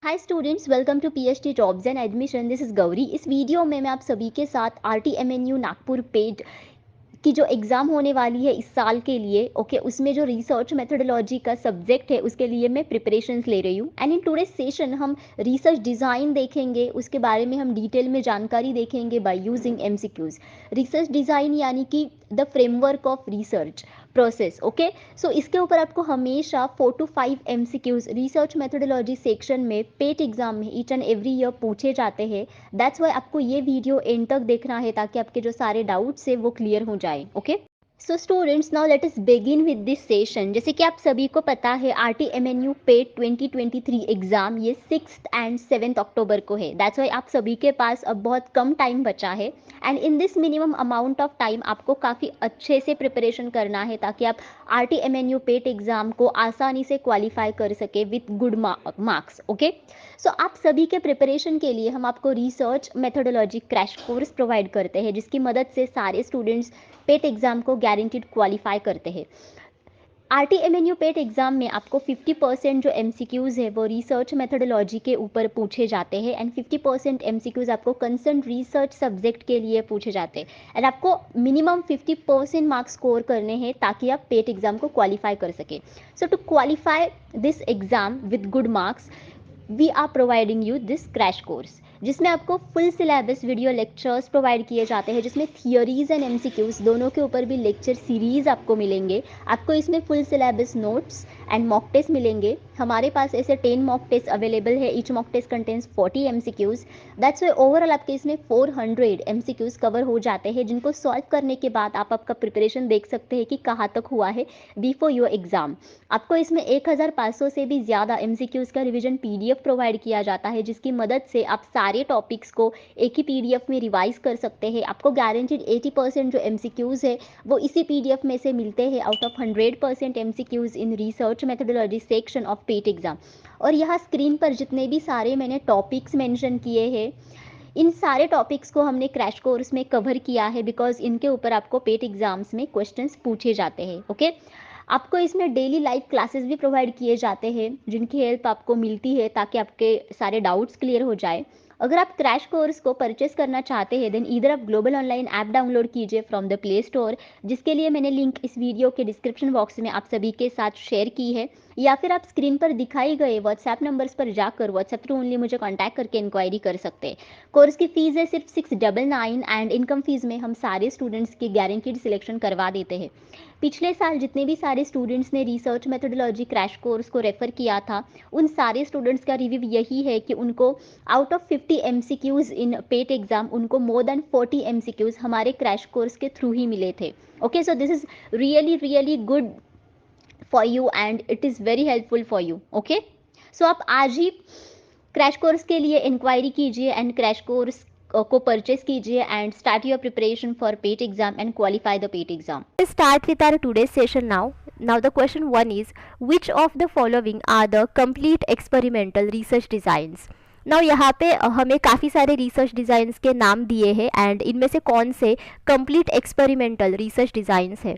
Hi students, welcome to PhD jobs and admission. This is Gauri. इस वीडियो में मैं आप सभी के साथ आरटीएमएनयू नागपुर पेड की जो एग्ज़ाम होने वाली है इस साल के लिए, ओके, उसमें जो रिसर्च मेथोडोलॉजी का सब्जेक्ट है उसके लिए मैं प्रिपरेशंस ले रही हूँ। एंड इन टुडे सेशन हम रिसर्च डिज़ाइन देखेंगे, उसके बारे में हम डिटेल में जानकारी देखेंगे by using MCQs. Research design यानी कि the framework of research process, okay. So इसके ऊपर आपको हमेशा 4 to 5 MCQs research methodology section में पेट एग्जाम में ईच एंड एवरी ईयर पूछे जाते हैं। दैट्स वाई आपको ये वीडियो एंड तक देखना है ताकि आपके जो सारे डाउट्स है वो क्लियर हो जाए, okay. So students, now let us begin with this session. जैसे कि आप सभी को पता है आरटीएमएनयू पेट 2023 एग्जाम ये 6th and 7th अक्टूबर को है। दैट्स वाई आप सभी के पास अब बहुत कम टाइम बचा है। And in this minimum amount of time आपको काफ़ी अच्छे से प्रिपरेशन करना है ताकि आप आरटीएमएनयू पेट एग्जाम को आसानी से क्वालिफाई कर सके with good marks, okay. So आप सभी के प्रिपरेशन के लिए हम आपको research methodology crash course provide करते हैं, जिसकी मदद से सारे स्टूडेंट्स पेट एग्जाम को गारंटीड क्वालिफाई करते हैं। आरटीएमएनयू पेट एग्जाम में आपको 50% जो एमसीक्यूज है वो रिसर्च मेथोडोलॉजी के ऊपर पूछे जाते हैं एंड 50% एमसीक्यूज आपको कंसर्न रिसर्च सब्जेक्ट के लिए पूछे जाते हैं। एंड आपको मिनिमम 50% मार्क्स स्कोर करने हैं ताकि आप पेट एग्जाम को क्वालिफाई कर सके। So to qualify this exam with good marks we are providing you this crash course, जिसमें आपको full syllabus video lectures provide किए जाते हैं, जिसमें थियोरीज एंड एमसीक्यूज दोनों के ऊपर भी लेक्चर सीरीज आपको मिलेंगे। आपको इसमें full syllabus notes and mock test मिलेंगे। हमारे पास ऐसे 10 मॉक टेस्ट अवेलेबल है। Each mock test contains 40 MCQs. That's why overall आपके इसमें 400 एमसीक्यूज कवर हो जाते हैं, जिनको सॉल्व करने के बाद आप आपका प्रिपरेशन देख सकते हैं कि कहाँ तक हुआ है बिफोर योर एग्जाम। आपको इसमें 1500 से भी ज़्यादा एमसीक्यूज का रिवीजन पीडीएफ प्रोवाइड किया जाता है, जिसकी मदद से आप सारे टॉपिक्स को एक ही पीडीएफ में रिवाइज कर सकते हैं। आपको गारंटीड 80% जो एमसीक्यूज है वो इसी पीडीएफ में से मिलते हैं out of 100% MCQs in research methodology section of pet exam. और यहाँ स्क्रीन पर जितने भी सारे मैंने टॉपिक्स मेंशन किए हैं, इन सारे टॉपिक्स को हमने क्रैश कोर्स में कवर किया है बिकॉज इनके ऊपर आपको पेट एग्जाम्स में क्वेश्चंस पूछे जाते हैं, ओके। आपको इसमें डेली लाइव क्लासेस भी प्रोवाइड किए जाते हैं, जिनकी हेल्प आपको मिलती है ताकि आपके सारे डाउट्स क्लियर हो जाए। अगर आप क्रैश कोर्स को परचेस करना चाहते हैं देन इधर आप ग्लोबल ऑनलाइन ऐप डाउनलोड कीजिए फ्रॉम द प्ले स्टोर, जिसके लिए मैंने लिंक इस वीडियो के डिस्क्रिप्शन बॉक्स में आप सभी के साथ शेयर की है, या फिर आप स्क्रीन पर दिखाई गए व्हाट्सएप नंबर्स पर जाकर व्हाट्सएप थ्रू ओनली मुझे कांटेक्ट करके इंक्वायरी कर सकते हैं। कोर्स की फीस है सिर्फ 699 एंड इनकम फीस में हम सारे स्टूडेंट्स की गारंटीड सिलेक्शन करवा देते हैं। पिछले साल जितने भी सारे स्टूडेंट्स ने रिसर्च मेथोडोलॉजी क्रैश कोर्स को रेफर किया था, उन सारे स्टूडेंट्स का रिव्यू यही है कि उनको out of 50 MCQs in PET exam उनको मोर देन 40 एमसीक्यूज हमारे क्रैश कोर्स के थ्रू ही मिले थे, okay. So this is really really good for you and it is very helpful for you, okay. So आप आज ही क्रैश कोर्स के लिए इंक्वायरी कीजिए एंड क्रैश कोर्स को परचेस कीजिए and start your preparation for PET exam and qualify the PET exam. Let's start with our today's session now. Now the question 1 is, which of the following are the complete experimental research designs? Now यहाँ पे हमें काफ़ी सारे research designs के नाम दिए हैं and इनमें से कौन से कंप्लीट एक्सपेरिमेंटल रिसर्च डिज़ाइंस है।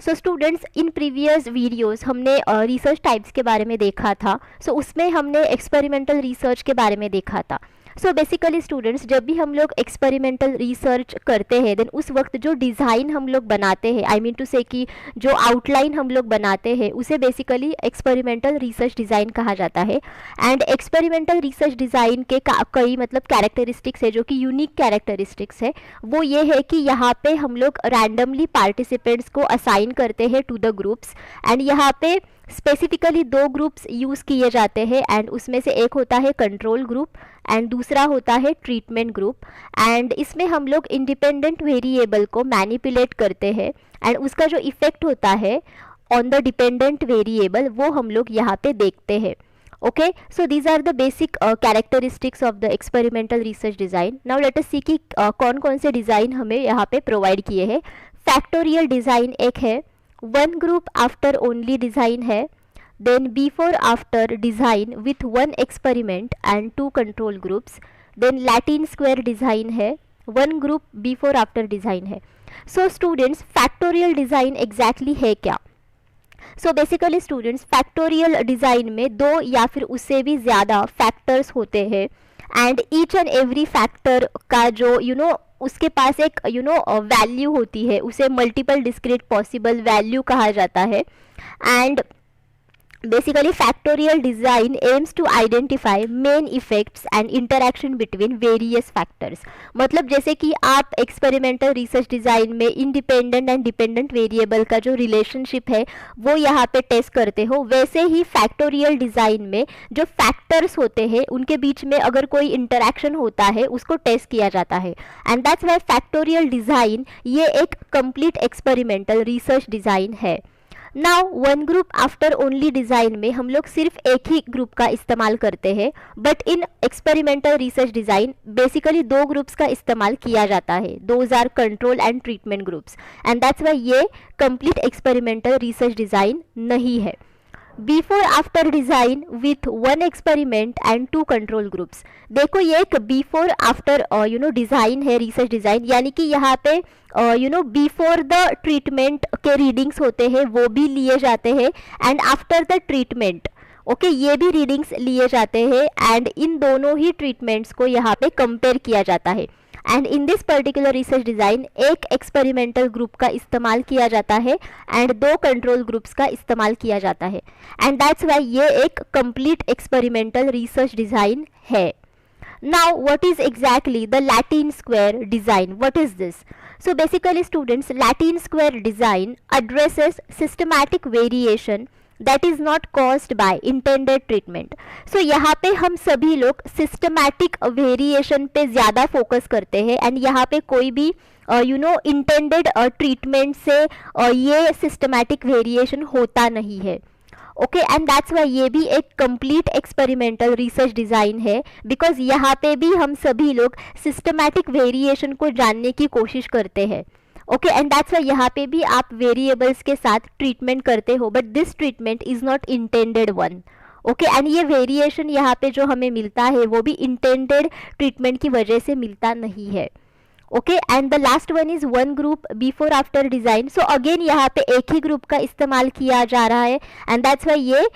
So students, in previous videos हमने रिसर्च टाइप्स के बारे में देखा था। सो उसमें हमने एक्सपेरिमेंटल रिसर्च के बारे में देखा था। सो बेसिकली स्टूडेंट्स, जब भी हम लोग एक्सपेरिमेंटल रिसर्च करते हैं देन उस वक्त जो डिज़ाइन हम लोग बनाते हैं, आई मीन टू से कि जो आउटलाइन हम लोग बनाते हैं उसे बेसिकली एक्सपेरिमेंटल रिसर्च डिज़ाइन कहा जाता है। एंड एक्सपेरिमेंटल रिसर्च डिज़ाइन के कई मतलब कैरेक्टरिस्टिक्स है जो कि यूनिक कैरेक्टरिस्टिक्स है। वो ये है कि यहाँ पे हम लोग रैंडमली पार्टिसिपेंट्स को असाइन करते हैं टू द ग्रुप्स एंड यहाँ पे स्पेसिफिकली 2 ग्रुप्स यूज़ किए जाते हैं एंड उसमें से एक होता है कंट्रोल ग्रुप एंड दूसरा होता है ट्रीटमेंट ग्रुप। एंड इसमें हम लोग इंडिपेंडेंट वेरिएबल को मैनिपुलेट करते हैं एंड उसका जो इफ़ेक्ट होता है ऑन द डिपेंडेंट वेरिएबल वो हम लोग यहाँ पे देखते हैं, okay. So these are the basic characteristics of the experimental research design. Now let us see कि कौन कौन से डिज़ाइन हमें यहाँ पे प्रोवाइड किए हैं। फैक्टोरियल डिज़ाइन एक है, 1 ग्रुप आफ्टर ओनली डिज़ाइन है, then before after design with 1 experiment and 2 control groups, then Latin square design है, 1 group before after design है। So students, factorial design exactly है क्या? So basically students factorial design में दो या फिर उससे भी ज़्यादा फैक्टर्स होते हैं and each and every factor का जो उसके पास एक वैल्यू होती है, उसे मल्टीपल डिस्क्रीट पॉसिबल वैल्यू कहा जाता है। And basically factorial design aims to identify main effects and interaction between various factors. मतलब जैसे कि आप एक्सपेरिमेंटल रिसर्च डिज़ाइन में इंडिपेंडेंट एंड डिपेंडेंट वेरिएबल का जो रिलेशनशिप है वो यहाँ पे टेस्ट करते हो, वैसे ही फैक्टोरियल डिज़ाइन में जो फैक्टर्स होते हैं उनके बीच में अगर कोई इंटरैक्शन होता है उसको टेस्ट किया जाता है। And that's Y factorial design ये एक कंप्लीट एक्सपेरिमेंटल रिसर्च डिज़ाइन है। Now one group after only design में हम लोग सिर्फ एक ही ग्रुप का इस्तेमाल करते हैं, but in experimental research design basically दो ग्रुप्स का इस्तेमाल किया जाता है, those are control and treatment groups. And that's why ये कंप्लीट एक्सपेरिमेंटल रिसर्च डिज़ाइन नहीं है। Before after design with one experiment and two control groups. देखो ये एक बिफोर आफ्टर डिज़ाइन है, रिसर्च डिज़ाइन, यानी कि यहाँ पे बिफोर द ट्रीटमेंट के रीडिंग्स होते हैं वो भी लिए जाते हैं and after the treatment okay ये भी रीडिंग्स लिए जाते हैं एंड इन दोनों ही ट्रीटमेंट्स को यहाँ पे कंपेयर किया जाता है। And in this particular research design एक एक्सपेरिमेंटल ग्रुप का इस्तेमाल किया जाता है एंड दो कंट्रोल ग्रुप्स का इस्तेमाल किया जाता है। एंड दैट्स वाई ये एक कंप्लीट एक्सपेरिमेंटल रिसर्च डिज़ाइन है। Now what is exactly the Latin square design? What is this? So basically students, Latin square design addresses systematic variation that is not caused by intended treatment. So यहाँ पे हम सभी लोग systematic variation पे ज़्यादा focus करते हैं and यहाँ पे कोई भी इंटेंडेड ट्रीटमेंट से ये सिस्टमैटिक वेरिएशन होता नहीं है। ओके एंड दैट्स वाई ये भी एक कंप्लीट एक्सपेरिमेंटल रिसर्च डिज़ाइन है, बिकॉज यहाँ पे भी हम सभी लोग सिस्टमैटिक वेरिएशन को जानने की कोशिश करते हैं। ओके एंड दैट्स वाई यहाँ पे भी आप वेरिएबल्स के साथ ट्रीटमेंट करते हो, but this treatment is not intended one. Okay and ये वेरिएशन यहाँ पे जो हमें मिलता है वो भी इंटेंडेड ट्रीटमेंट की वजह से मिलता नहीं है। Okay and the last one is one group before after design. So again यहाँ पे एक ही ग्रुप का इस्तेमाल किया जा रहा है एंड दैट्स वाई ये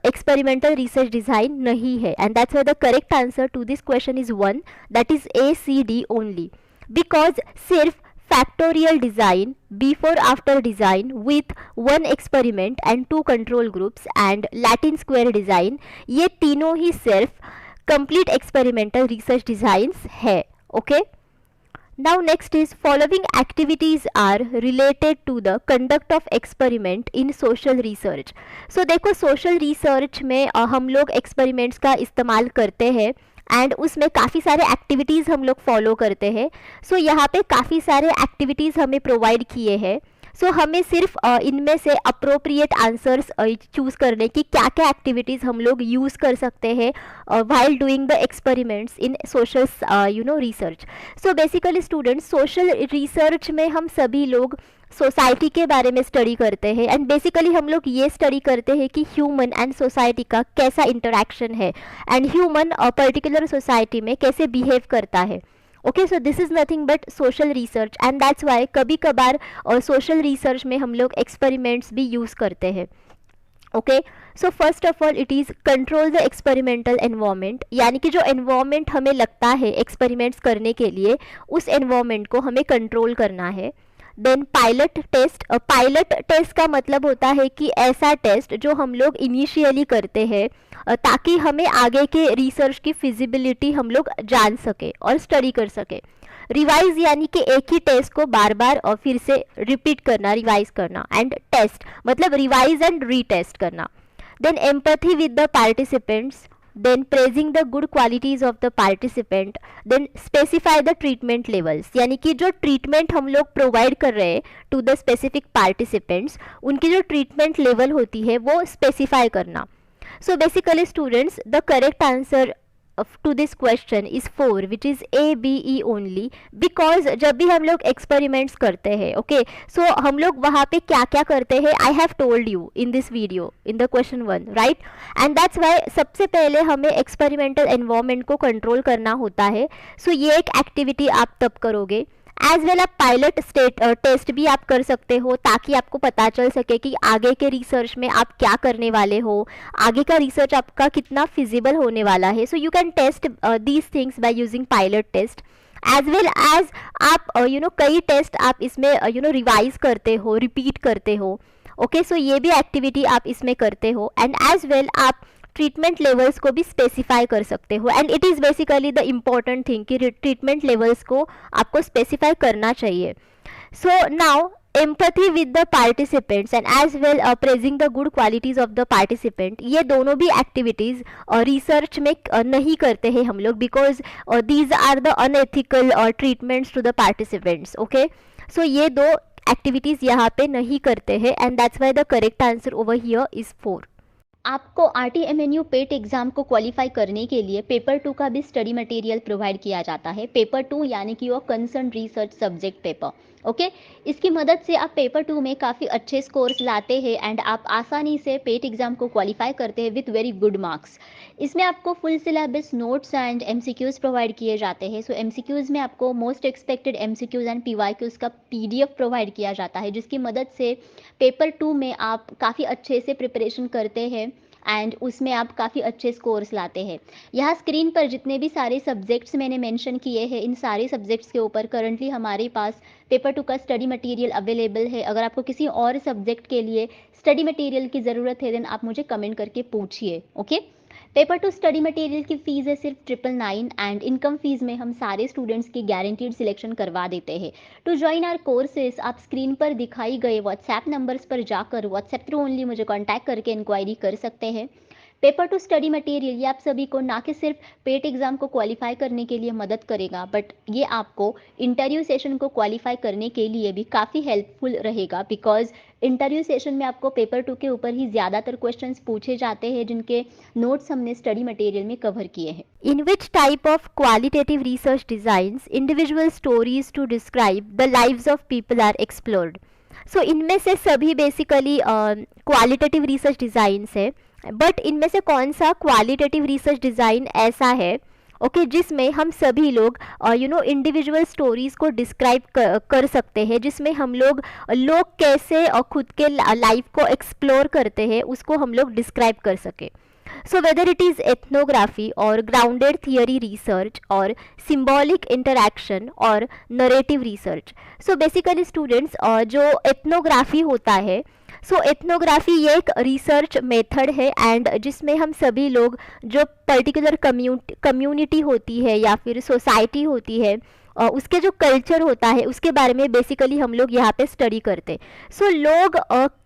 एक्सपेरिमेंटल रिसर्च डिज़ाइन नहीं है। And that's why the correct answer to this question is one, that is ACD only, because सिर्फ factorial design before after design with one experiment and two control groups and Latin square design ये तीनों ही सिर्फ complete experimental research designs है। Okay Now next is following activities are related to the conduct of experiment in social research. So देखो social research में हम लोग experiments का इस्तेमाल करते हैं एंड उसमें काफ़ी सारे एक्टिविटीज़ हम लोग फॉलो करते हैं। सो यहाँ पे काफ़ी सारे एक्टिविटीज़ हमें प्रोवाइड किए हैं। सो हमें सिर्फ इनमें से अप्रोप्रिएट आंसर्स चूज़ करने की क्या क्या एक्टिविटीज़ हम लोग यूज़ कर सकते हैं while doing the experiments in social research. So basically students social research में हम सभी लोग सोसाइटी के बारे में स्टडी करते हैं एंड बेसिकली हम लोग ये स्टडी करते हैं कि ह्यूमन एंड सोसाइटी का कैसा इंटरेक्शन है एंड ह्यूमन पर्टिकुलर सोसाइटी में कैसे बिहेव करता है। Okay so this is nothing but social research and that's Y कभी कभार सोशल रिसर्च में हम लोग एक्सपेरिमेंट्स भी यूज़ करते हैं। Okay so first of all it is control the experimental environment, यानी कि जो एनवायरनमेंट हमें लगता है एक्सपेरिमेंट्स करने के लिए उस एनवायरनमेंट को हमें कंट्रोल करना है। Then pilot test, pilot test का मतलब होता है कि ऐसा टेस्ट जो हम लोग इनिशियली करते हैं ताकि हमें आगे के रिसर्च की फिजिबिलिटी हम लोग जान सके और स्टडी कर सके। रिवाइज यानी कि एक ही टेस्ट को बार बार और फिर से रिपीट करना, रिवाइज करना। एंड टेस्ट मतलब रिवाइज एंड रीटेस्ट करना। Then empathy with the participants, then praising the good qualities of the participant, then specify the treatment levels, यानी कि जो ट्रीटमेंट हम लोग प्रोवाइड कर रहे हैं टू द स्पेसिफिक पार्टिसिपेंट्स उनकी जो ट्रीटमेंट लेवल होती है वो स्पेसिफाई करना। So basically students the correct answer to this question is 4 which is ABE only, because जब भी हम लोग एक्सपेरिमेंट्स करते हैं ओके सो हम लोग वहाँ पे क्या क्या करते हैं I have told you in this video in the question 1 right. And that's Y सबसे पहले हमें एक्सपेरिमेंटल एनवायरनमेंट को कंट्रोल करना होता है। सो ये एक एक्टिविटी आप तब करोगे एज वेल आप पायलट टेस्ट भी आप कर सकते हो, ताकि आपको पता चल सके कि आगे के रिसर्च में आप क्या करने वाले हो, आगे का रिसर्च आपका कितना फिजिबल होने वाला है. So you can test these things by using pilot test. As well as आप कई टेस्ट आप इसमें रिवाइज करते हो, रिपीट करते हो. ओके, सो ये भी एक्टिविटी आप इसमें करते हो. एंड एज वेल आप ट्रीटमेंट लेवल्स को भी स्पेसिफाई कर सकते हो. And it is basically the important thing कि ट्रीटमेंट लेवल्स को आपको स्पेसिफाई करना चाहिए. So now empathy with the participants and as well praising the good qualities of the participant, ये दोनों भी एक्टिविटीज़ रिसर्च में नहीं करते हैं हम लोग, because these are the unethical treatments to the participants. Okay, so ये दो एक्टिविटीज़ यहाँ पे नहीं करते हैं. And that's why the correct answer over here is 4. आपको RTMNU पेट एग्ज़ाम को क्वालिफाई करने के लिए पेपर 2 का भी स्टडी मटेरियल प्रोवाइड किया जाता है. पेपर 2 यानी कि वो concern research subject paper. Okay, इसकी मदद से आप पेपर 2 में काफ़ी अच्छे स्कोर्स लाते हैं एंड आप आसानी से पेट एग्ज़ाम को क्वालिफाई करते हैं विथ वेरी गुड मार्क्स. इसमें आपको full syllabus notes and MCQs provide किए जाते हैं. सो MCQs में आपको most expected MCQs and PYQs का PDF प्रोवाइड किया जाता है, जिसकी मदद से पेपर 2 में आप काफ़ी अच्छे से प्रिपरेशन करते हैं एंड उसमें आप काफ़ी अच्छे स्कोर्स लाते हैं. यहाँ स्क्रीन पर जितने भी सारे सब्जेक्ट्स मैंने मेंशन किए हैं, इन सारे सब्जेक्ट्स के ऊपर करंटली हमारे पास पेपर 2 का स्टडी मटेरियल अवेलेबल है. अगर आपको किसी और सब्जेक्ट के लिए स्टडी मटेरियल की ज़रूरत है देन आप मुझे कमेंट करके पूछिए. ओके, पेपर 2 स्टडी मटेरियल की फ़ीस है सिर्फ 999 एंड इनकम फीस में हम सारे स्टूडेंट्स की गारंटीड सिलेक्शन करवा देते हैं. टू ज्वाइन आवर कोर्सेज आप स्क्रीन पर दिखाई गए व्हाट्सएप नंबर्स पर जाकर व्हाट्सएप थ्रू ओनली मुझे कॉन्टैक्ट करके इंक्वायरी कर सकते हैं. पेपर 2 स्टडी मटेरियल ये आप सभी को ना कि सिर्फ पेट एग्ज़ाम को क्वालिफाई करने के लिए मदद करेगा, बट ये आपको इंटरव्यू सेशन को क्वालिफाई करने के लिए भी काफ़ी हेल्पफुल रहेगा, बिकॉज इंटरव्यू सेशन में आपको पेपर 2 के ऊपर ही ज़्यादातर क्वेश्चंस पूछे जाते हैं जिनके नोट्स हमने स्टडी मटेरियल में कवर किए हैं. In which type of qualitative research designs individual stories to describe the lives of people are explored? So इनमें से सभी बेसिकली क्वालिटेटिव रिसर्च डिज़ाइंस है, बट इनमें से कौन सा क्वालिटेटिव रिसर्च डिज़ाइन ऐसा है ओके जिसमें हम सभी लोग इंडिविजुअल स्टोरीज़ को डिस्क्राइब कर सकते हैं, जिसमें हम लोग कैसे खुद के लाइफ को एक्सप्लोर करते हैं उसको हम लोग डिस्क्राइब कर सके. So whether it is ethnography or grounded theory research or symbolic interaction or narrative research. So basically students जो ethnography होता है, सो एथनोग्राफी ये एक रिसर्च मेथड है एंड जिसमें हम सभी लोग जो पर्टिकुलर कम्युनिटी होती है या फिर सोसाइटी होती है उसके जो कल्चर होता है उसके बारे में बेसिकली हम लोग यहाँ पे स्टडी करते हैं. सो लोग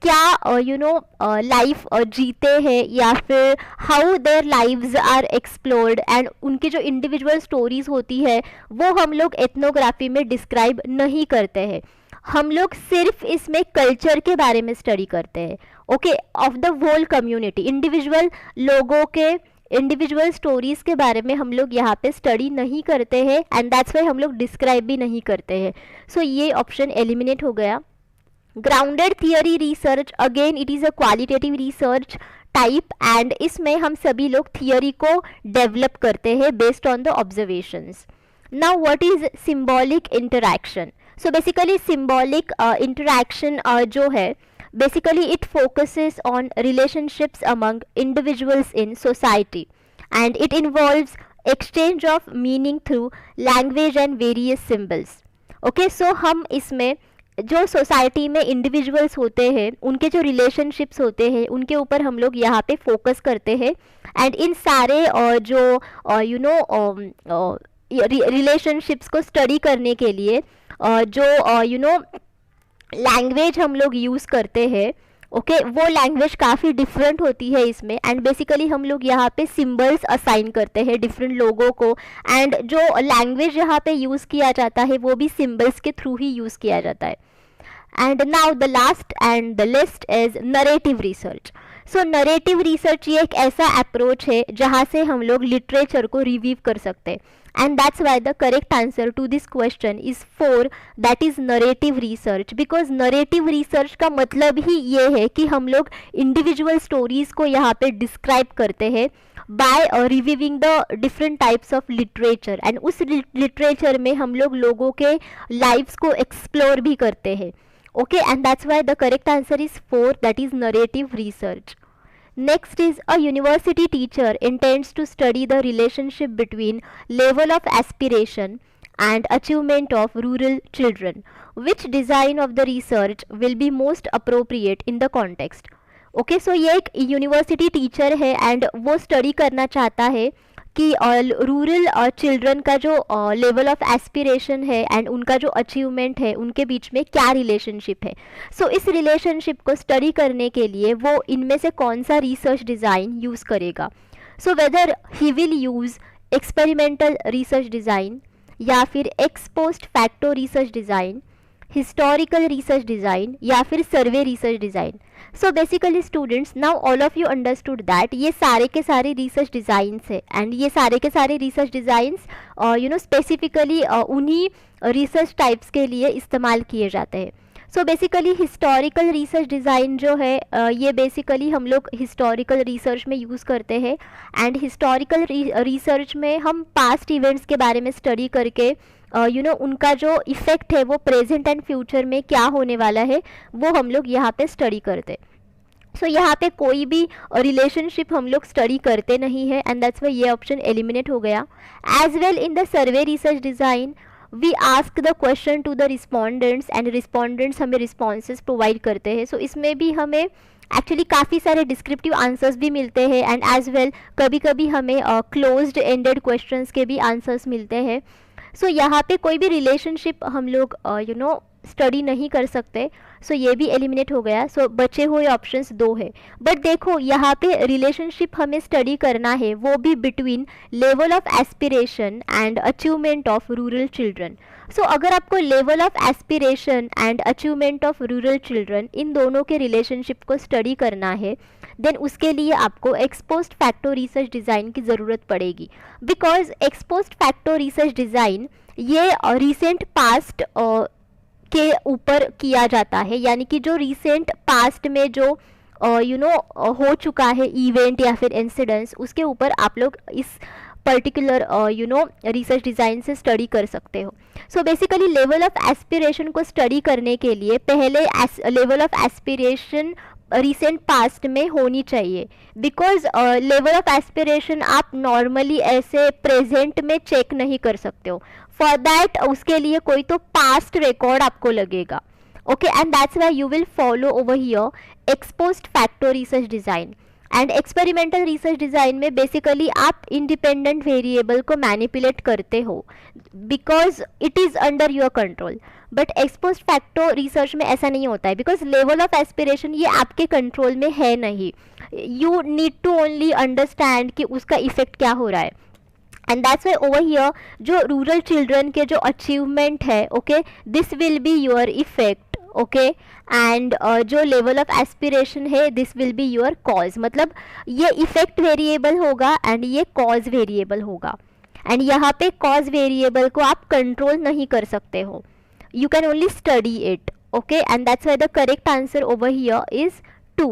क्या लाइफ जीते हैं या फिर how their lives are explored and उनकी जो इंडिविजुअल स्टोरीज होती है वो हम लोग एथनोग्राफी में डिस्क्राइब नहीं करते हैं. हम लोग सिर्फ इसमें कल्चर के बारे में स्टडी करते हैं okay of the whole community. Individual लोगों के इंडिविजुअल स्टोरीज़ के बारे में हम लोग यहाँ पे स्टडी नहीं करते हैं एंड दैट्स वाई हम लोग डिस्क्राइब भी नहीं करते हैं. सो ये ऑप्शन एलिमिनेट हो गया. Grounded theory research again it is a qualitative research type and इसमें हम सभी लोग थियरी को डेवलप करते हैं based on the observations. Now what is symbolic interaction? So basically symbolic interaction जो है basically it focuses on relationships among individuals in society and it involves exchange of meaning through language and various symbols. Okay, so हम इसमें जो society में individuals होते हैं उनके जो रिलेशनशिप्स होते हैं उनके ऊपर हम लोग यहाँ पे फोकस करते हैं एंड इन सारे जो रिलेशनशिप्स को स्टडी करने के लिए जो लैंग्वेज हम लोग यूज़ करते हैं ओके वो लैंग्वेज काफ़ी डिफरेंट होती है इसमें एंड बेसिकली हम लोग यहाँ पे सिंबल्स असाइन करते हैं डिफरेंट लोगों को एंड जो लैंग्वेज यहाँ पे यूज़ किया जाता है वो भी सिंबल्स के थ्रू ही यूज़ किया जाता है. And now the last and the list is narrative research. So narrative research ये एक ऐसा अप्रोच है जहाँ से हम लोग लिटरेचर को रिव्यू कर सकते हैं, and that's why the correct answer to this question is 4, that is narrative research. Because narrative research का मतलब ही ये है कि हम लोग इंडिविजुअल स्टोरीज को यहाँ पे डिस्क्राइब करते हैं by reviewing the different types of literature, and उस लिटरेचर में हम लोग लोगों के लाइफ्स को एक्सप्लोर भी करते हैं। Okay, and that's why the correct answer is 4, that is narrative research. Next is a university teacher intends to study the relationship between level of aspiration and achievement of rural children. Which design of the research will be most appropriate in the context? Okay, so ये एक university teacher है and वो study करना चाहता है कि rural children का जो लेवल ऑफ एस्पिरेशन है एंड उनका जो अचीवमेंट है उनके बीच में क्या रिलेशनशिप है। सो इस रिलेशनशिप को स्टडी करने के लिए वो इनमें से कौन सा रिसर्च डिज़ाइन यूज़ करेगा। So whether he will use experimental research design या फिर x post facto research design, historical research design या फिर सर्वे research design. So basically students, now all of you understood that ये सारे के सारे रिसर्च डिज़ाइंस है, एंड ये सारे के सारे रिसर्च डिज़ाइंस स्पेसिफिकली उन्हीं रिसर्च टाइप्स के लिए इस्तेमाल किए जाते हैं। So basically historical research design जो है ये बेसिकली हम लोग हिस्टोरिकल रिसर्च में यूज़ करते हैं, एंड हिस्टोरिकल रिसर्च में हम पास्ट इवेंट्स के बारे में स्टडी करके उनका जो इफ़ेक्ट है वो प्रेजेंट एंड फ्यूचर में क्या होने वाला है वो हम लोग यहाँ पे स्टडी करते। सो यहाँ पे कोई भी रिलेशनशिप हम लोग स्टडी करते नहीं है, एंड दैट्स वाई ये ऑप्शन एलिमिनेट हो गया। As well in the survey research design we ask the question to the respondents, and respondents हमें रिस्पॉन्सेज प्रोवाइड करते हैं। सो इसमें भी हमें एक्चुअली काफ़ी सारे डिस्क्रिप्टिव आंसर्स भी मिलते हैं, एंड एज वेल कभी कभी हमें क्लोज्ड एंडेड क्वेश्चंस के भी आंसर्स मिलते हैं। सो यहाँ पे कोई भी रिलेशनशिप हम लोग स्टडी नहीं कर सकते, सो ये भी एलिमिनेट हो गया। सो बचे हुए ऑप्शंस 2 है, बट देखो यहाँ पे रिलेशनशिप हमें स्टडी करना है वो भी between level of aspiration and achievement of rural children. So अगर आपको level of aspiration and achievement of rural children इन दोनों के रिलेशनशिप को स्टडी करना है, देन उसके लिए आपको x post facto research design की ज़रूरत पड़ेगी। Because x post facto research design ये रिसेंट पास्ट के ऊपर किया जाता है, यानी कि जो रिसेंट पास्ट में जो हो चुका है इवेंट या फिर इंसिडेंट्स, उसके ऊपर आप लोग इस पर्टिकुलर रिसर्च डिज़ाइन से स्टडी कर सकते हो। So basically level of aspiration को स्टडी करने के लिए पहले level of aspiration recent past में होनी चाहिए, बिकॉज लेवल ऑफ एस्पिरेशन आप नॉर्मली ऐसे प्रेजेंट में चेक नहीं कर सकते हो। फॉर दैट उसके लिए कोई तो पास्ट रिकॉर्ड आपको लगेगा। Okay, and that's why you will follow over here x post facto research design. And experimental research design में बेसिकली आप इंडिपेंडेंट वेरिएबल को मैनिपुलेट करते हो because it is under your control, but x post facto research में ऐसा नहीं होता है, बिकॉज लेवल ऑफ एस्पिरेशन ये आपके कंट्रोल में है नहीं। You need to only understand कि उसका इफेक्ट क्या हो रहा है, and that's why over here जो रूरल चिल्ड्रन के जो अचीवमेंट है, okay, this will be your effect. Okay, and जो लेवल ऑफ एस्पिरेशन है this will be your cause, मतलब ये इफेक्ट वेरिएबल होगा एंड ये कॉज वेरिएबल होगा, एंड यहाँ पे कॉज वेरिएबल को आप कंट्रोल नहीं कर सकते हो, you can only study it. Okay, and that's why the correct answer over here is 2.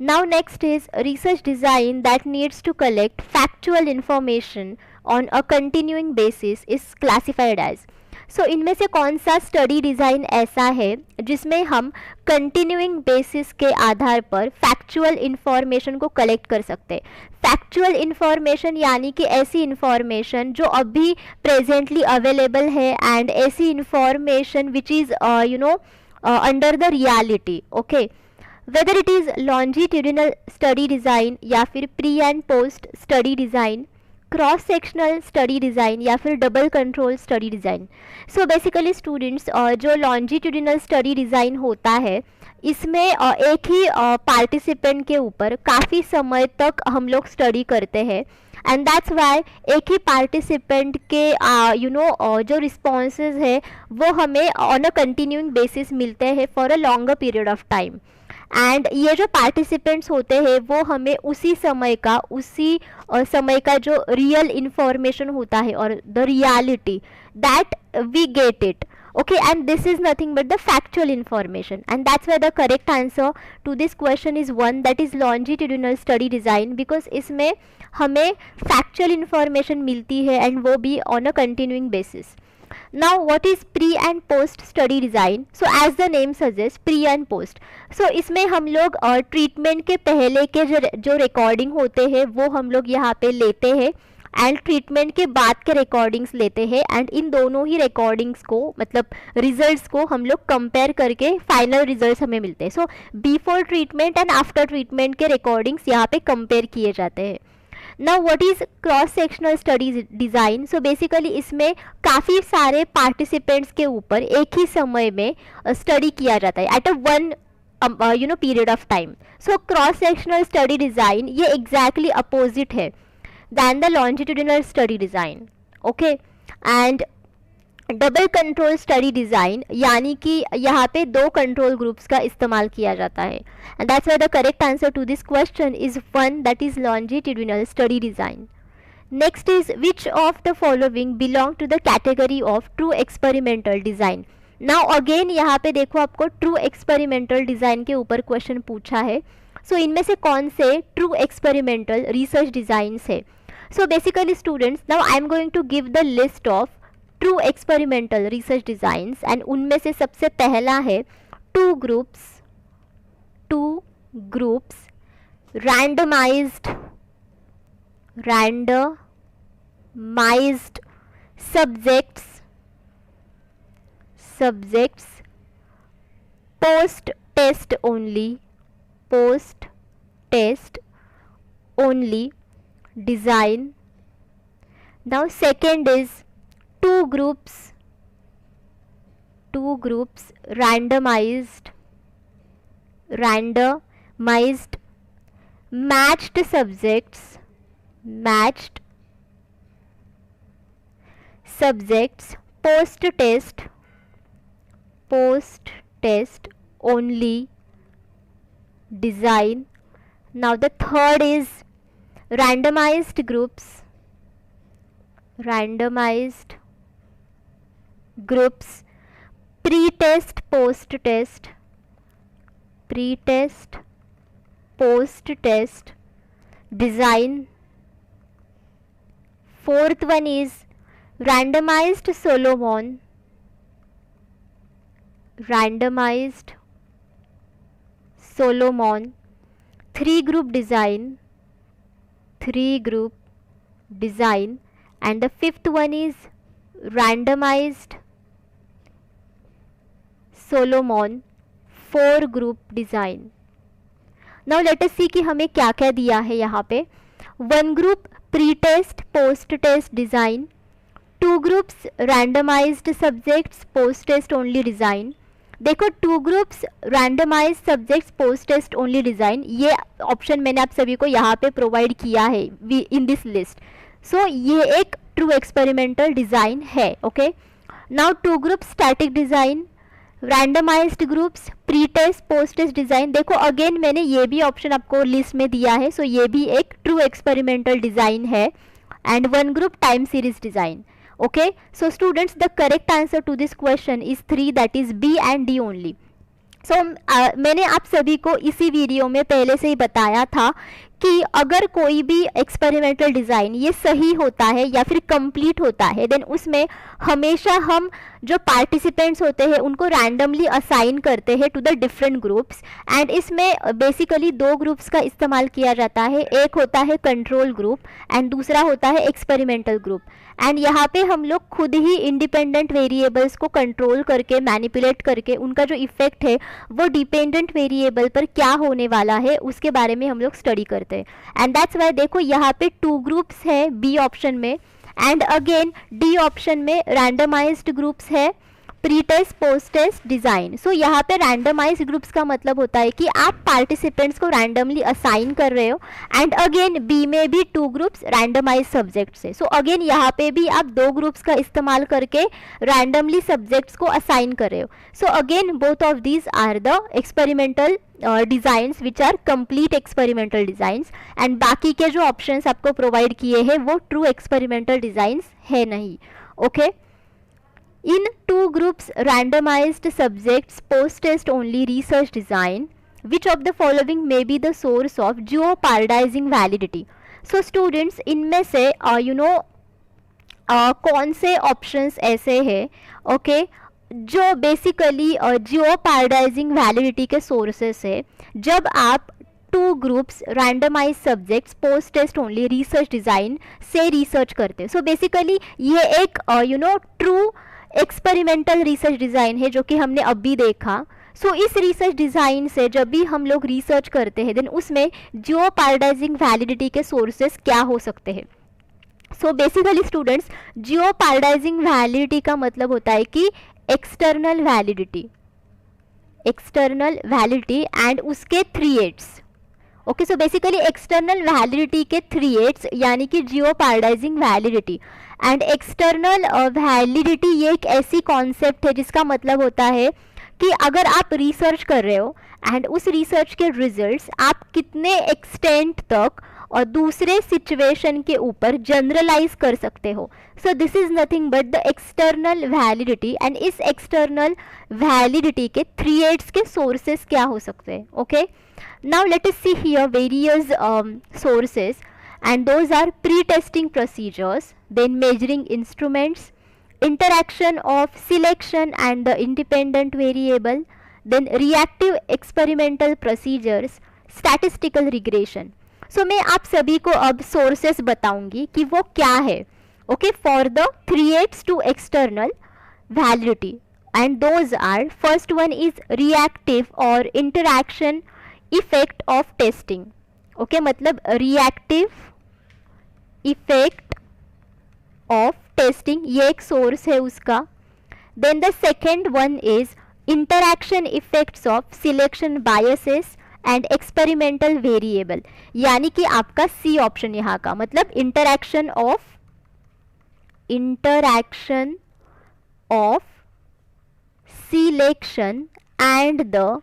Now next is research design that needs to collect factual information on a continuing basis is classified as. सो इनमें से कौन सा study design ऐसा है जिसमें हम continuing basis के आधार पर फैक्चुअल इन्फॉर्मेशन को कलेक्ट कर सकते हैं। फैक्चुअल इन्फॉर्मेशन यानी कि ऐसी इन्फॉर्मेशन जो अभी प्रेजेंटली अवेलेबल है, एंड ऐसी information which is under the reality. Okay, weather it is longitudinal study design या फिर pre and post study design, cross sectional study design या फिर double control study design. So basically students जो longitudinal study design होता है इसमें एक ही participant के ऊपर काफ़ी समय तक हम लोग स्टडी करते हैं, एंड दैट्स वाई एक ही पार्टिसिपेंट के जो रिस्पॉन्सेज है वो हमें ऑन अ कंटिन्यूइंग बेसिस मिलते हैं for a longer period of time. And ये जो पार्टिसिपेंट्स होते हैं वो हमें उसी समय का जो रियल इंफॉर्मेशन होता है और the reality that we get it, okay, and this is nothing but the factual information, and that's why the correct answer to this question is one, that is longitudinal study design, because इसमें हमें factual information मिलती है and वो भी on a continuing basis. Now what is pre and post study design? So as the name suggests, pre and post. So इसमें हम लोग treatment के पहले के जो रिकॉर्डिंग होते हैं वो हम लोग यहाँ पे लेते हैं एंड ट्रीटमेंट के बाद के रिकॉर्डिंग्स लेते हैं, एंड इन दोनों ही रिकॉर्डिंग्स को मतलब रिजल्ट्स को हम लोग कंपेयर करके फाइनल रिजल्ट्स हमें मिलते हैं. So before treatment and after treatment के रिकॉर्डिंग्स यहाँ पे कंपेयर किए जाते हैं. Now what is cross sectional studies design? So basically इसमें काफ़ी सारे पार्टिसिपेंट्स के ऊपर एक ही समय में स्टडी किया जाता है at a one period of time. So cross sectional study design ये एग्जैक्टली अपोजिट है than the longitudinal study design, okay. and double control study design यानी कि यहाँ पे दो कंट्रोल ग्रुप्स का इस्तेमाल किया जाता है, and that's why the correct answer to this question is one, that is longitudinal study design. Next is which of the following belong to the category of true experimental design. Now again यहाँ पे देखो आपको true experimental design के ऊपर question पूछा है. सो इनमें से कौन से ट्रू एक्सपेरिमेंटल रिसर्च डिज़ाइंस है? So basically students, now I am going to give the list of true experimental research designs, and उनमें से सबसे पहला है two groups randomized subjects post test only design. Now second is two groups randomized matched subjects post test only design. Now the third is randomized groups pre-test post-test design. Fourth one is randomized Solomon 3-group design, and the fifth one is randomized Solomon 4-group design. Now let us see कि हमें क्या क्या दिया है यहाँ पे. 1 group pre-test post-test design, 2 groups randomized subjects post-test only design. देखो 2 groups randomize subjects post test only design, ये ऑप्शन मैंने आप सभी को यहाँ पे प्रोवाइड किया है इन दिस लिस्ट. सो ये एक ट्रू एक्सपेरिमेंटल डिज़ाइन है, okay. Now 2 group static design, randomized groups pre test post test design. देखो अगेन मैंने ये भी ऑप्शन आपको लिस्ट में दिया है, सो ये भी एक ट्रू एक्सपेरिमेंटल डिज़ाइन है. And 1 group time series design. Okay, so students, the correct answer to this question is 3, that is B and D only. So मैंने आप सभी को इसी वीडियो में पहले से ही बताया था कि अगर कोई भी एक्सपेरिमेंटल डिज़ाइन ये सही होता है या फिर कंप्लीट होता है, देन उसमें हमेशा हम जो पार्टिसिपेंट्स होते हैं उनको रैंडमली असाइन करते हैं to the different groups. And इसमें बेसिकली 2 ग्रुप्स का इस्तेमाल किया जाता है, एक होता है कंट्रोल ग्रुप एंड दूसरा होता है एक्सपेरिमेंटल ग्रुप. एंड यहाँ पे हम लोग खुद ही इंडिपेंडेंट वेरिएबल्स को कंट्रोल करके मैनिपुलेट करके उनका जो इफेक्ट है वो डिपेंडेंट वेरिएबल पर क्या होने वाला है उसके बारे में हम लोग स्टडी करते हैं. एंड दैट्स वाई देखो यहाँ पे 2 ग्रुप्स है बी ऑप्शन में, एंड अगेन डी ऑप्शन में रैंडमाइज्ड ग्रुप्स है pre test post test design. So यहाँ पे रैंडमाइज ग्रुप्स का मतलब होता है कि आप पार्टिसिपेंट्स को रैंडमली असाइन कर रहे हो, एंड अगेन बी में भी 2 ग्रुप्स रैंडमाइज सब्जेक्ट से। सो अगेन यहाँ पे भी आप 2 ग्रुप्स का इस्तेमाल करके रैंडमली सब्जेक्ट्स को असाइन कर रहे हो। So again both of these are the experimental designs which are complete experimental designs, and बाकी के जो ऑप्शंस आपको प्रोवाइड किए हैं वो ट्रू एक्सपेरिमेंटल डिज़ाइंस है नहीं। Okay, in 2 groups randomized subjects post test only research design, which of the following may be the source of jeopardizing validity? So students, इनमें से कौन से ऑप्शंस ऐसे हैं ओके जो बेसिकली जियोपार्डाइजिंग वैलिडिटी के सोर्सेस है जब आप 2 groups randomize subjects post test only research design से रिसर्च करते हैं। सो बेसिकली ये एक ट्रू एक्सपेरिमेंटल रिसर्च डिज़ाइन है जो कि हमने अभी देखा। सो इस रिसर्च डिज़ाइन से जब भी हम लोग रिसर्च करते हैं देन उसमें जियोपार्डाइजिंग वैलिडिटी के सोर्सेस क्या हो सकते हैं। सो बेसिकली स्टूडेंट्स, जियोपार्डाइजिंग वैलिडिटी का मतलब होता है कि एक्सटर्नल वैलिडिटी एंड उसके 3/8। Okay, so basically external validity के 3/8 यानी कि जियोपार्डाइजिंग वैलिडिटी। एंड एक्सटर्नल वैलिडिटी ये एक ऐसी कॉन्सेप्ट है जिसका मतलब होता है कि अगर आप रिसर्च कर रहे हो एंड उस रिसर्च के रिजल्ट्स आप कितने एक्सटेंट तक और दूसरे सिचुएशन के ऊपर जनरलाइज कर सकते हो। सो this is nothing but the external validity, and इस एक्सटर्नल वैलिडिटी के 3/8 के सोर्सेस क्या हो सकते हैं। Okay, now let us see here various sources, and those are pre-testing procedures, then measuring instruments, interaction of selection and the independent variable, then reactive experimental procedures, statistical regression. So मैं आप सभी को अब sources बताऊंगी कि वो क्या है। Okay, for the 3/8 to external validity, and those are, first one is reactive or interaction effect of testing. Okay, मतलब रिएक्टिव इफेक्ट ऑफ टेस्टिंग ये एक सोर्स है उसका। Then the second one is interaction effects of selection biases and experimental variable, यानी कि आपका C option यहाँ का, मतलब interaction of selection and the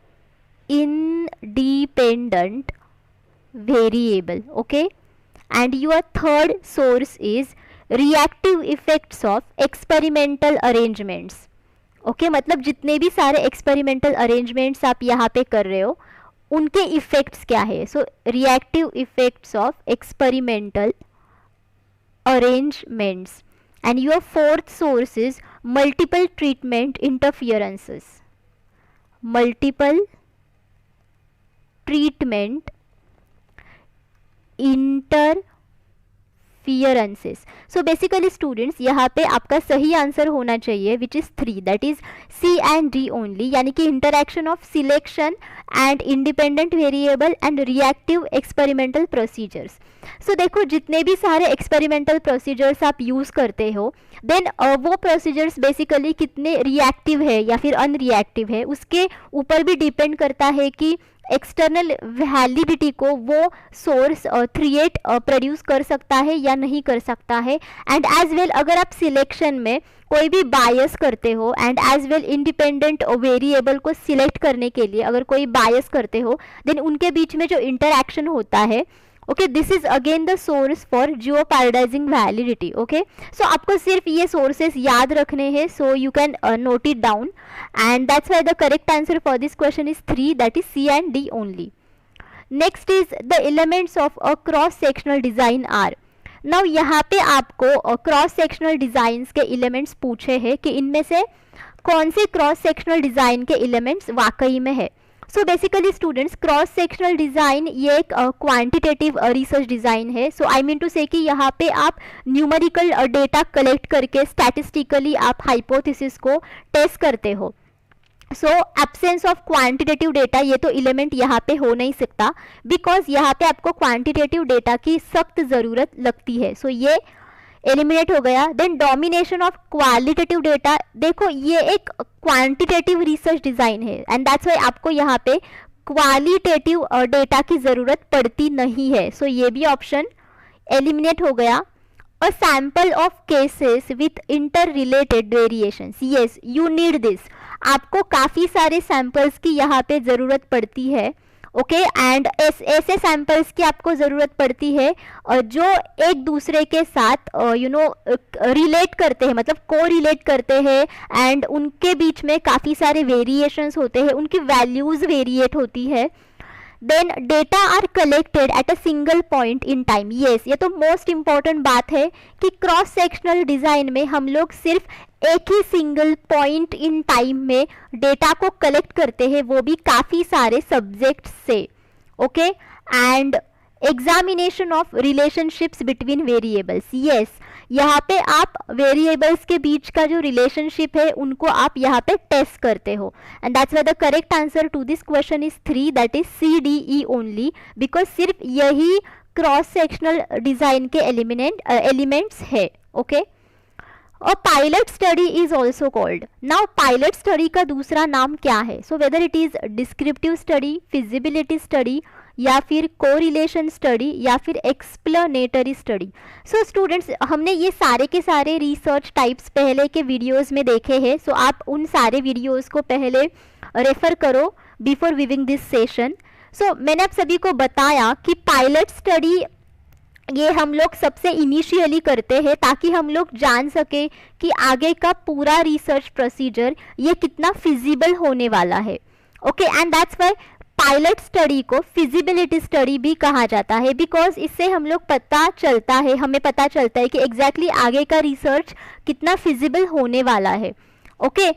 independent variable. Okay, and your third source is reactive effects of experimental arrangements. Okay, मतलब जितने भी सारे experimental arrangements आप यहाँ पे कर रहे हो उनके effects क्या है। So reactive effects of experimental arrangements, and your fourth source is multiple treatment interferences. Multiple treatment interferences. So basically students, यहाँ पे आपका सही आंसर होना चाहिए which is 3, that is C and D only, यानी कि interaction of selection and independent variable and reactive experimental procedures. So देखो जितने भी सारे experimental procedures आप यूज़ करते हो देन वो प्रोसीजर्स बेसिकली कितने रिएक्टिव है या फिर अनरिएक्टिव है उसके ऊपर भी डिपेंड करता है कि एक्सटर्नल वैलिडिटी को वो सोर्स 3/8 प्रोड्यूस कर सकता है या नहीं कर सकता है। एंड एज वेल अगर आप सिलेक्शन में कोई भी बायस करते हो and as well independent variable को सिलेक्ट करने के लिए अगर कोई बायस करते हो देन उनके बीच में जो इंटरैक्शन होता है okay, this is again the source for jeopardising validity. Okay, so आपको सिर्फ ये सोर्सेस याद रखने हैं, so you can note it down, and that's why the correct answer for this question is 3, that is C and D only. Next is the elements of a cross sectional design are. Now यहाँ पे आपको cross sectional designs के elements पूछे हैं कि इनमें से कौन से क्रॉस सेक्शनल डिजाइन के एलिमेंट्स वाकई में है। So basically students, cross sectional design ये एक क्वांटिटेटिव रिसर्च डिज़ाइन है। सो आई मीन टू से कि यहाँ पे आप न्यूमेरिकल डेटा कलेक्ट करके स्टैटिस्टिकली आप हाइपोथेसिस को टेस्ट करते हो। सो एब्सेंस ऑफ क्वांटिटेटिव डेटा ये तो एलिमेंट यहाँ पे हो नहीं सकता बिकॉज यहाँ पे आपको क्वांटिटेटिव डेटा की सख्त ज़रूरत लगती है। सो ये एलिमिनेट हो गया। Then domination of qualitative data, देखो ये एक क्वांटिटेटिव रिसर्च डिजाइन है एंड दैट्स व्हाई आपको यहाँ पे क्वालिटेटिव डेटा की जरूरत पड़ती नहीं है, सो ये भी ऑप्शन एलिमिनेट हो गया। A sample of cases with inter related variations, yes you need this, आपको काफ़ी सारे सैंपल्स की यहाँ पे ज़रूरत पड़ती है, ओके एंड ऐसे सैंपल्स की आपको ज़रूरत पड़ती है जो एक दूसरे के साथ रिलेट करते हैं, मतलब को रिलेट करते हैं एंड उनके बीच में काफ़ी सारे वेरिएशंस होते हैं, उनकी वैल्यूज़ वेरिएट होती है। Then data are collected at a single point in time, yes ये तो मोस्ट इंपॉर्टेंट बात है कि क्रॉस सेक्शनल डिज़ाइन में हम लोग सिर्फ एक ही सिंगल पॉइंट इन टाइम में डेटा को कलेक्ट करते हैं, वो भी काफ़ी सारे सब्जेक्ट्स से, okay and examination of relationships between variables, yes यहाँ पे आप वेरिएबल्स के बीच का जो रिलेशनशिप है उनको आप यहाँ पे टेस्ट करते हो and that's why the correct answer to this question is 3, that is CDE only, because सिर्फ यही क्रॉस सेक्शनल डिजाइन के एलिमेंट्स है, ओके। और pilot study is also called, now pilot study का दूसरा नाम क्या है, so whether it is descriptive study, feasibility study या फिर कोरिलेशन स्टडी या फिर एक्सप्लेनेटरी स्टडी। सो स्टूडेंट्स हमने ये सारे के सारे रिसर्च टाइप्स पहले के वीडियोस में देखे हैं, सो आप उन सारे वीडियोस को पहले रेफर करो बिफोर विविंग दिस सेशन। सो मैंने आप सभी को बताया कि पायलट स्टडी ये हम लोग सबसे इनिशियली करते हैं ताकि हम लोग जान सके कि आगे का पूरा रिसर्च प्रोसीजर ये कितना फिजिबल होने वाला है, okay and that's why pilot study को फिजिबिलिटी स्टडी भी कहा जाता है, बिकॉज इससे हम लोग हमें पता चलता है कि एग्जैक्टली आगे का रिसर्च कितना फिजिबल होने वाला है, okay.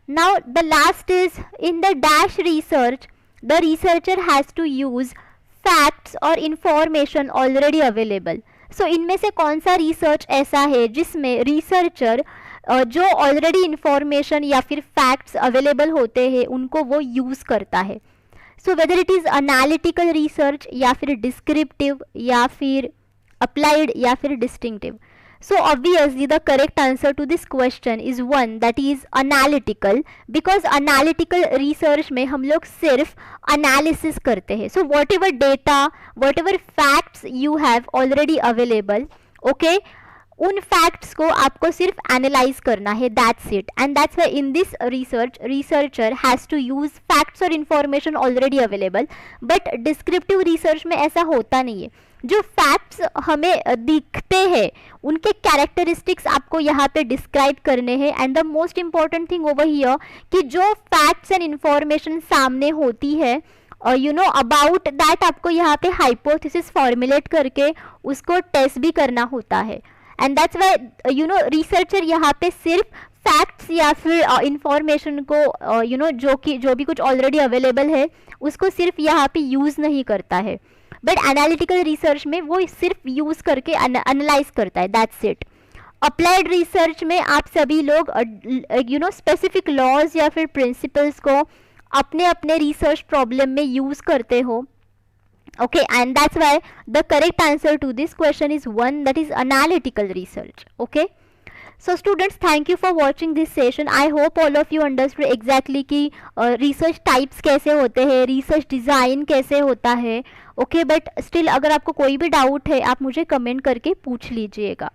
Now the last is in the dash research the researcher has to use facts और इंफॉर्मेशन ऑलरेडी अवेलेबल। सो इनमें से कौन सा रिसर्च ऐसा है जिसमें रिसर्चर जो ऑलरेडी इंफॉर्मेशन या फिर फैक्ट्स अवेलेबल होते हैं उनको वो यूज़ करता है। So whether it is analytical research या फिर डिस्क्रिप्टिव या फिर अप्लाइड या फिर distinctive. So obviously the correct answer to this question is 1, that is analytical, because analytical research में हम लोग सिर्फ एनालिसिस करते हैं। So whatever data, whatever facts you have already available, okay उन फैक्ट्स को आपको सिर्फ एनालाइज करना है, that's it and that's why in this research researcher has to use facts और information already available. But descriptive research में ऐसा होता नहीं है, जो फैक्ट्स हमें दिखते हैं उनके कैरेक्टरिस्टिक्स आपको यहाँ पे डिस्क्राइब करने हैं and the most important thing over here कि जो फैक्ट्स एंड इन्फॉर्मेशन सामने होती है अबाउट दैट आपको यहाँ पे हाइपोथेसिस फॉर्मुलेट करके उसको टेस्ट भी करना होता है एंड दैट्स व्हाई रिसर्चर यहाँ पे सिर्फ फैक्ट्स या फिर इंफॉर्मेशन को जो भी कुछ ऑलरेडी अवेलेबल है उसको सिर्फ यहाँ पे यूज़ नहीं करता है, बट एनालिटिकल रिसर्च में वो सिर्फ यूज़ करके एनालाइज करता है, दैट्स इट। अप्लाइड रिसर्च में आप सभी लोग स्पेसिफिक लॉज या फिर प्रिंसिपल्स को अपने अपने रिसर्च प्रॉब्लम में यूज़ करते हो, okay and that's why the correct answer to this question is 1, that is analytical research, okay। So students, thank you for watching this session. I hope all of you understood exactly कि research types कैसे होते हैं, research design कैसे होता है, okay। but still अगर आपको कोई भी डाउट है आप मुझे कमेंट करके पूछ लीजिएगा।